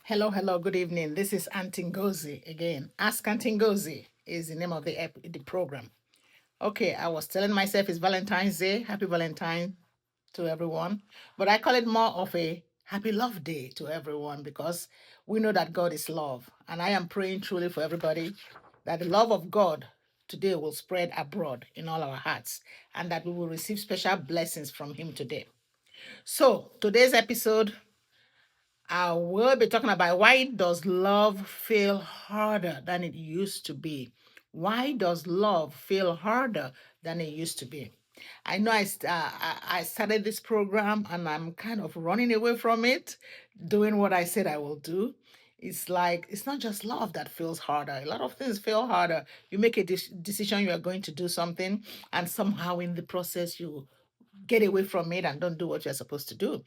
Hello, hello, good evening. This is Auntie Ngozi again. Ask Auntie Ngozi is the name of the program. Okay, I was telling myself it's Valentine's Day. Happy Valentine to everyone. But I call it more of a happy love day to everyone because we know that God is love. And I am praying truly for everybody that the love of God today will spread abroad in all our hearts and that we will receive special blessings from Him today. So, today's episode I will be talking about why does love feel harder than it used to be? Why does love feel harder than it used to be? I know I started this program and I'm kind of running away from it, doing what I said I will do. It's like it's not just love that feels harder. A lot of things feel harder. You make a decision you are going to do something, and somehow in the process you get away from it and don't do what you're supposed to do.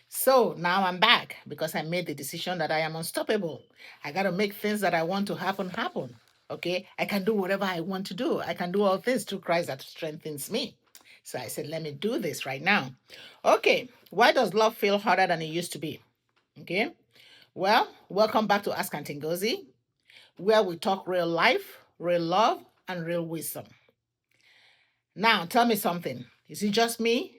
So now I'm back because I made the decision that I am unstoppable. I got to make things that I want to happen happen. Okay. I can do whatever I want to do. I can do all things through Christ that strengthens me. So I said, let me do this right now. Okay. Why does love feel harder than it used to be? Okay. Well, welcome back to Ask Auntie Ngozi, where we talk real life, real love, and real wisdom. Now, tell me something. Is it just me?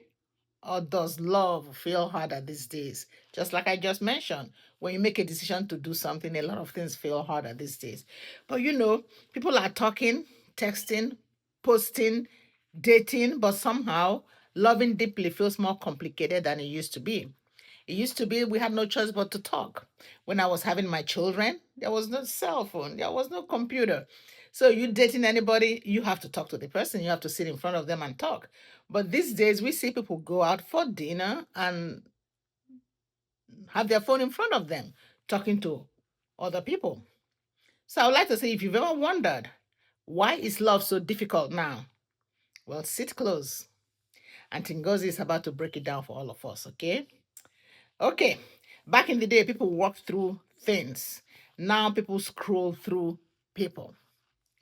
Or does love feel harder these days? Just like I just mentioned, when you make a decision to do something, a lot of things feel harder these days. But people are talking, texting, posting, dating, but somehow loving deeply feels more complicated than it used to be. It used to be we had no choice but to talk. When I was having my children, there was no cell phone, there was no computer. So you dating anybody, you have to talk to the person, you have to sit in front of them and talk. But these days we see people go out for dinner and have their phone in front of them, talking to other people. So I would like to say if you've ever wondered why is love so difficult now? Well, sit close. And Tingozi is about to break it down for all of us, okay? Okay. Back in the day, people walked through things. Now people scroll through people.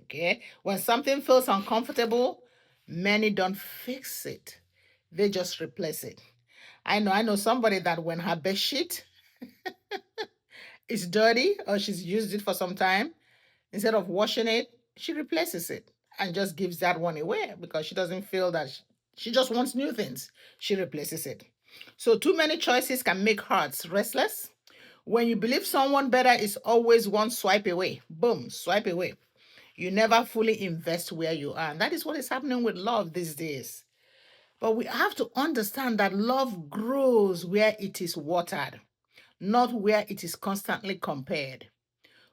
Okay. When something feels uncomfortable, many don't fix it. They just replace it. I know somebody that when her bed sheet is dirty or she's used it for some time, instead of washing it, she replaces it and just gives that one away because she doesn't feel that she just wants new things. She replaces it. So too many choices can make hearts restless. When you believe someone better is always one swipe away, boom, swipe away. You never fully invest where you are. And that is what is happening with love these days. But we have to understand that love grows where it is watered, not where it is constantly compared.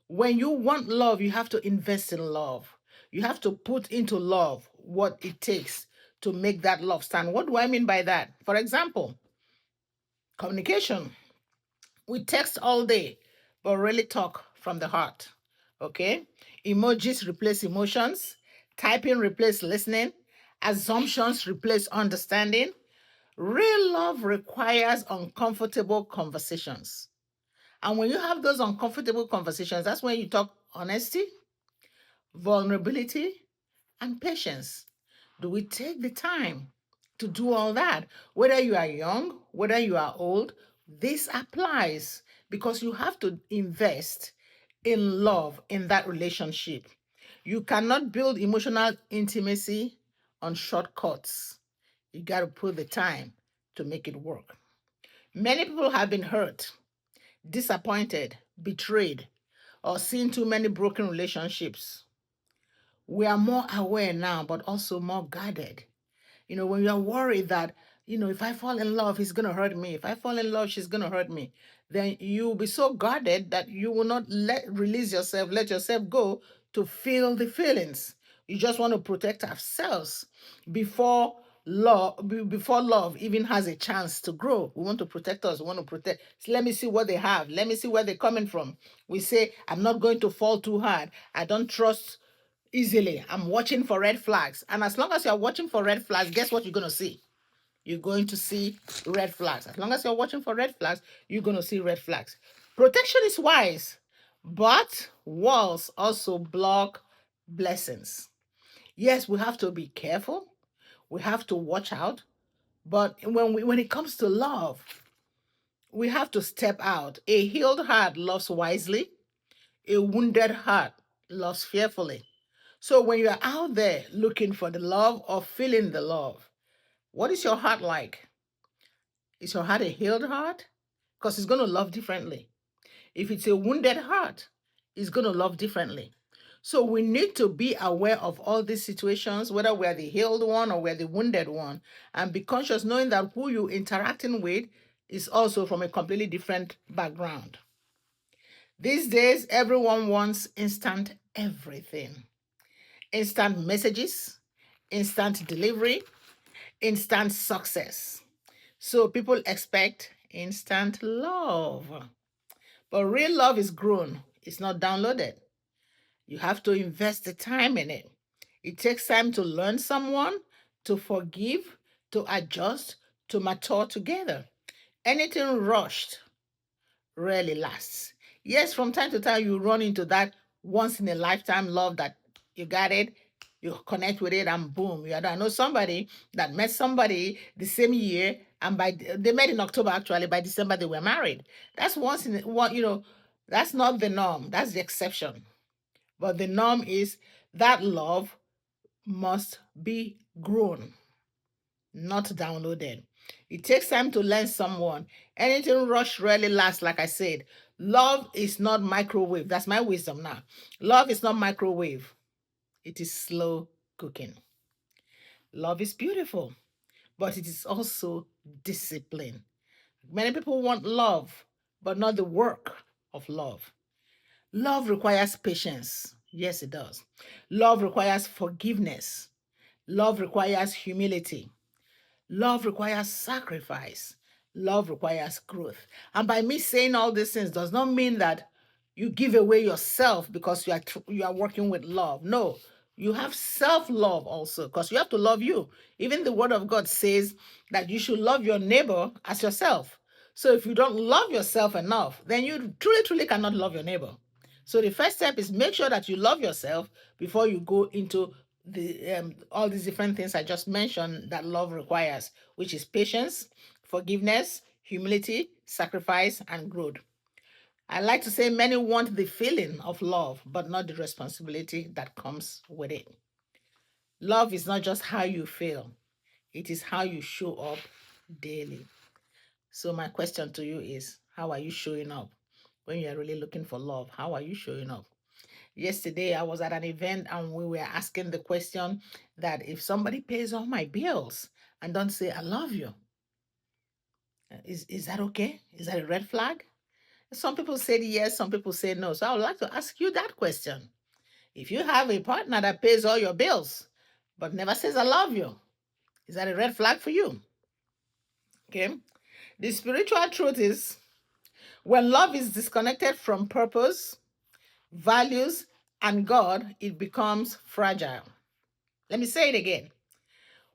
When you want love, you have to invest in love. You have to put into love what it takes to make that love stand. What do I mean by that? For example, communication. We text all day, but really talk from the heart. Okay? Emojis replace emotions, typing replace listening, assumptions replace understanding. Real love requires uncomfortable conversations. And when you have those uncomfortable conversations, that's when you talk honesty, vulnerability, and patience. Do we take the time to do all that? Whether you are young, whether you are old, this applies because you have to invest in love in that relationship. You cannot build emotional intimacy on shortcuts. You got to put the time to make it work. Many people have been hurt, disappointed, betrayed, or seen too many broken relationships. We are more aware now, but also more guarded. When you're worried that, if I fall in love, he's going to hurt me. If I fall in love, she's going to hurt me. Then you'll be so guarded that you will not release yourself, let yourself go to feel the feelings. You just want to protect ourselves before before love even has a chance to grow. We want to protect us. We want to protect. So let me see what they have. Let me see where they're coming from. We say, I'm not going to fall too hard. I don't trust easily. I'm watching for red flags. And as long as you're watching for red flags, guess what you're going to see? You're going to see red flags. As long as you're watching for red flags, you're going to see red flags. Protection is wise, but walls also block blessings. Yes, we have to be careful. We have to watch out. But when it comes to love, we have to step out. A healed heart loves wisely. A wounded heart loves fearfully. So when you're out there looking for the love or feeling the love, what is your heart like? Is your heart a healed heart? Because it's going to love differently. If it's a wounded heart, it's going to love differently. So we need to be aware of all these situations, whether we're the healed one or we're the wounded one, and be conscious knowing that who you're interacting with is also from a completely different background. These days, everyone wants instant everything. Instant messages, instant delivery, instant success. So people expect instant love. But real love is grown, it's not downloaded. You have to invest the time in it. It takes time to learn someone, to forgive, to adjust, to mature together. Anything rushed rarely lasts. Yes, from time to time you run into that once in a lifetime love that you got it, you connect with it, and boom, you're done. I know somebody that met somebody the same year, and they met in October actually. By December they were married. That's once in one. That's not the norm. That's the exception. But the norm is that love must be grown, not downloaded. It takes time to learn someone. Anything rush rarely lasts, like I said. Love is not microwave. That's my wisdom now. Love is not microwave. It is slow cooking. Love is beautiful, but it is also discipline. Many people want love, but not the work of love. Love requires patience. Yes, it does. Love requires forgiveness. Love requires humility. Love requires sacrifice. Love requires growth. And by me saying all these things does not mean that you give away yourself because you are working with love. No, you have self-love also because you have to love you. Even the word of God says that you should love your neighbor as yourself. So if you don't love yourself enough, then you truly, truly cannot love your neighbor. So the first step is make sure that you love yourself before you go into the all these different things I just mentioned that love requires, which is patience, forgiveness, humility, sacrifice, and growth. I like to say many want the feeling of love, but not the responsibility that comes with it. Love is not just how you feel, it is how you show up daily. So my question to you is, how are you showing up when you are really looking for love? How are you showing up? Yesterday, I was at an event and we were asking the question that if somebody pays all my bills and don't say, I love you, is that okay? Is that a red flag? Some people said yes, some people say no. So I would like to ask you that question. If you have a partner that pays all your bills but never says, I love you, is that a red flag for you? Okay. The spiritual truth is when love is disconnected from purpose, values, and God, it becomes fragile. Let me say it again.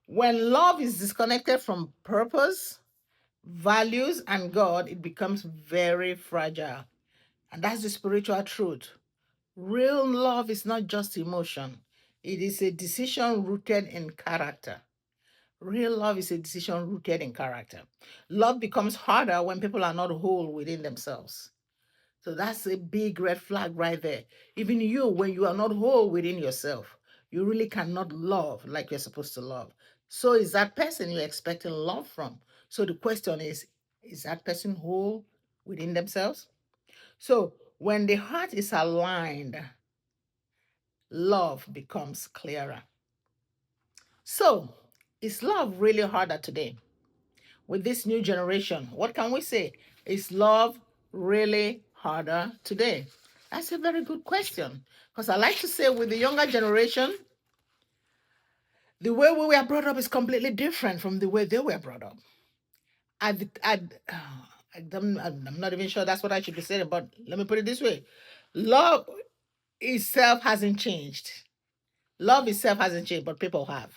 When love is disconnected from purpose, values, and God, it becomes very fragile. And that's the spiritual truth. Real love is not just emotion, it is a decision rooted in character. Real love is a decision rooted in character. Love becomes harder when people are not whole within themselves. So that's a big red flag right there. Even you, when you are not whole within yourself, you really cannot love like you're supposed to love. So is that person you're expecting love from? So the question is that person whole within themselves? So when the heart is aligned, love becomes clearer. So is love really harder today? With this new generation, what can we say? Is love really harder today? That's a very good question. Because I like to say with the younger generation, the way we were brought up is completely different from the way they were brought up. I'm not even sure that's what I should be saying, but let me put it this way. Love itself hasn't changed. Love itself hasn't changed, but people have.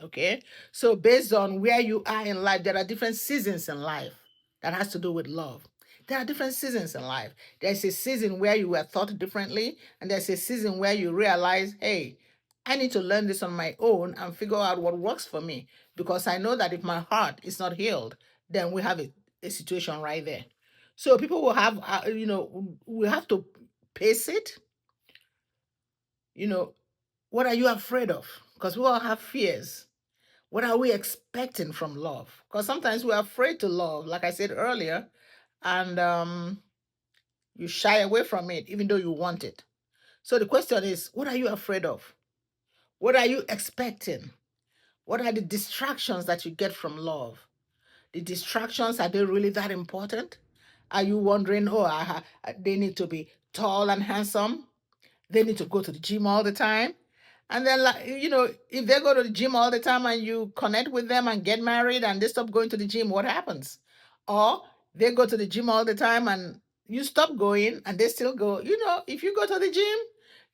Okay, so based on where you are in life, there are different seasons in life that has to do with love. There are different seasons in life. There's a season where you were taught differently, and there's a season where you realize, hey, I need to learn this on my own and figure out what works for me, because I know that if my heart is not healed, then we have a situation right there. So people will have, we have to pace it. You know, what are you afraid of? Because we all have fears. What are we expecting from love? Because sometimes we're afraid to love, like I said earlier, and you shy away from it, even though you want it. So the question is, what are you afraid of? What are you expecting? What are the distractions that you get from love? The distractions, are they really that important? Are you wondering, oh, they need to be tall and handsome? They need to go to the gym all the time? And then, like, if they go to the gym all the time and you connect with them and get married and they stop going to the gym, what happens? Or they go to the gym all the time and you stop going and they still go. If you go to the gym,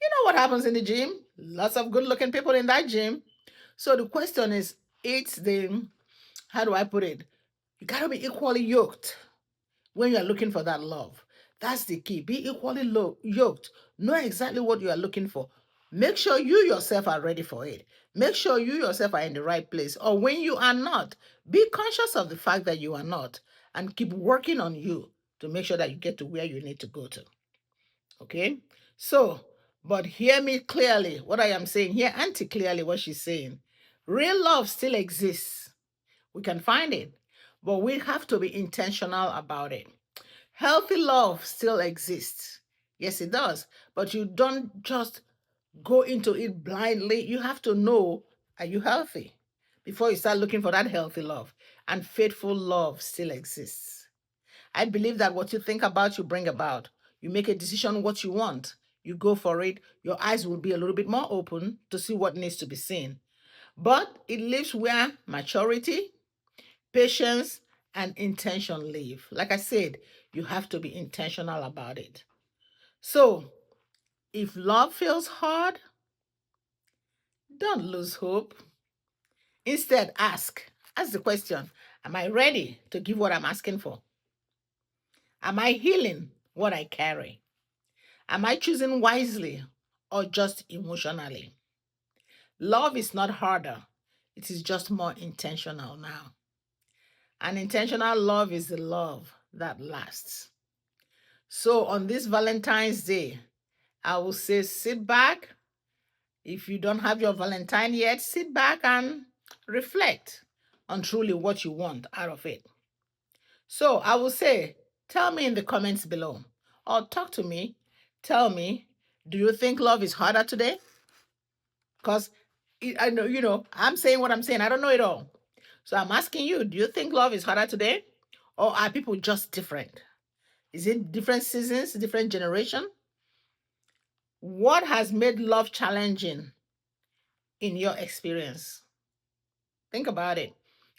you know what happens in the gym? Lots of good looking people in that gym. So the question is, it's the, how do I put it? You got to be equally yoked when you're looking for that love. That's the key. Be equally yoked. Know exactly what you are looking for. Make sure you yourself are ready for it. Make sure you yourself are in the right place. Or when you are not, be conscious of the fact that you are not and keep working on you to make sure that you get to where you need to go to. Okay? So, but hear me clearly what I am saying. Hear Auntie clearly what she's saying. Real love still exists. We can find it, but we have to be intentional about it. Healthy love still exists. Yes, it does. But you don't just go into it blindly. You have to know, are you healthy? Before you start looking for that healthy love. And faithful love still exists. I believe that what you think about, you bring about. You make a decision what you want. You go for it. Your eyes will be a little bit more open to see what needs to be seen. But it lives where maturity, patience, and intention live. Like I said, you have to be intentional about it. So, if love feels hard, don't lose hope. Instead, ask the question, am I ready to give what I'm asking for? Am I healing what I carry? Am I choosing wisely or just emotionally? Love is not harder, it is just more intentional now. And intentional love is the love that lasts. So on this Valentine's Day, I will say sit back. If you don't have your Valentine yet, sit back and reflect on truly what you want out of it. So I will say, tell me in the comments below or talk to me. Tell me, do you think love is harder today? Because I know, I'm saying what I'm saying. I don't know it all. So I'm asking you, do you think love is harder today? Or are people just different? Is it different seasons, different generation? What has made love challenging in your experience? Think about it.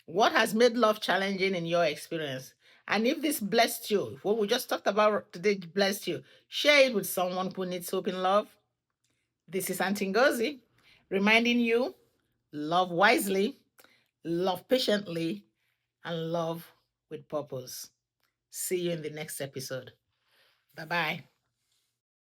What has made love challenging in your experience? And if this blessed you, if what we just talked about today blessed you, share it with someone who needs hope in love. This is Auntie Ngozi reminding you, love wisely, love patiently, and love with purpose. See you in the next episode. Bye-bye.